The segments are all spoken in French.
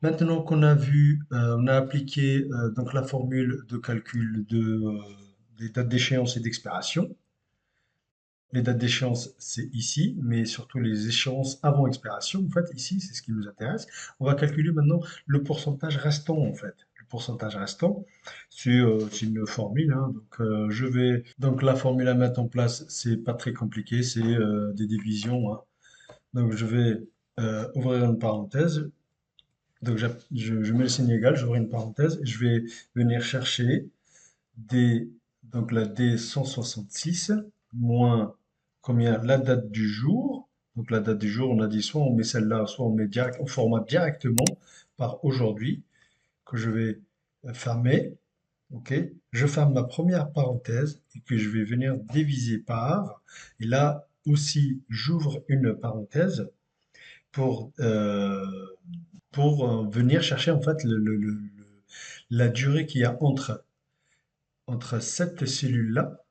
Maintenant qu'on a vu, on a appliqué donc la formule de calcul des dates d'échéance et d'expiration. Les dates d'échéance, c'est ici, mais surtout les échéances avant expiration, en fait, ici, c'est ce qui nous intéresse. On va calculer maintenant le pourcentage restant, en fait. Le pourcentage restant, c'est une formule, hein, donc la formule à mettre en place, c'est pas très compliqué, c'est des divisions, hein. Donc je vais ouvrir une parenthèse. Donc je mets le signe égal, j'ouvre une parenthèse, et je vais venir chercher D, donc la D166 moins combien? La date du jour. Donc la date du jour, on a dit soit on met celle-là, soit on met direct, on format directement par aujourd'hui que je vais fermer. Ok, je ferme ma première parenthèse et que je vais venir diviser par. Et là aussi, j'ouvre une parenthèse pour, euh, pour venir chercher en fait la durée qu'il y a entre cette cellule-là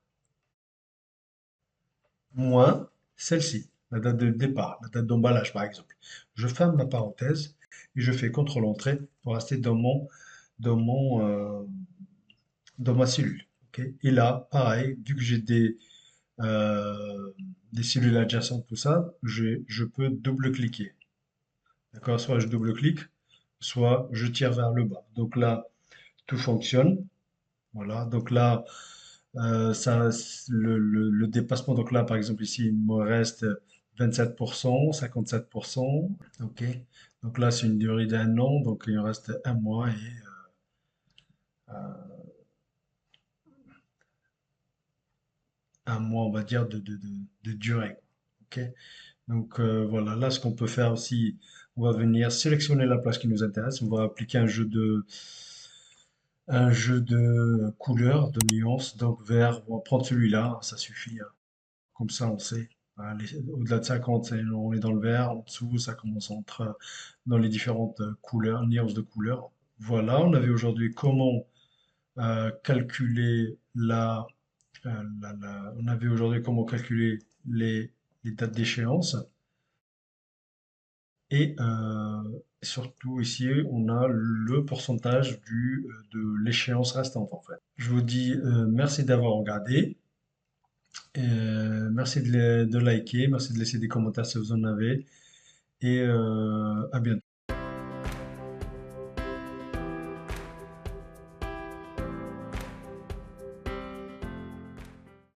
moins celle-ci, la date de départ, la date d'emballage par exemple. Je ferme la parenthèse et je fais CTRL-Entrée pour rester dans mon, dans ma cellule. Ok. Et là, pareil, vu que j'ai des cellules adjacentes, tout ça, je peux double-cliquer. D'accord? Soit je double-clique, soit je tire vers le bas. Donc là, tout fonctionne. Voilà. Donc là, ça, le dépassement, donc là, par exemple, ici, il me reste 27%, 57%. OK. Donc là, c'est une durée d'un an, donc il me reste un mois et un mois, on va dire, de durée. OK. Donc voilà, là, ce qu'on peut faire aussi, on va venir sélectionner la place qui nous intéresse. On va appliquer un jeu de couleurs, de nuances. Donc vert, on va prendre celui-là, ça suffit, hein. Comme ça, on sait. Voilà, au-delà de 50, on est dans le vert. En dessous, ça commence dans les différentes couleurs, nuances de couleurs. Voilà, on avait aujourd'hui comment calculer on avait aujourd'hui comment calculer les dates d'échéance. Et surtout ici, on a le pourcentage de l'échéance restante en fait. Je vous dis merci d'avoir regardé. Merci de liker, merci de laisser des commentaires si vous en avez. Et à bientôt.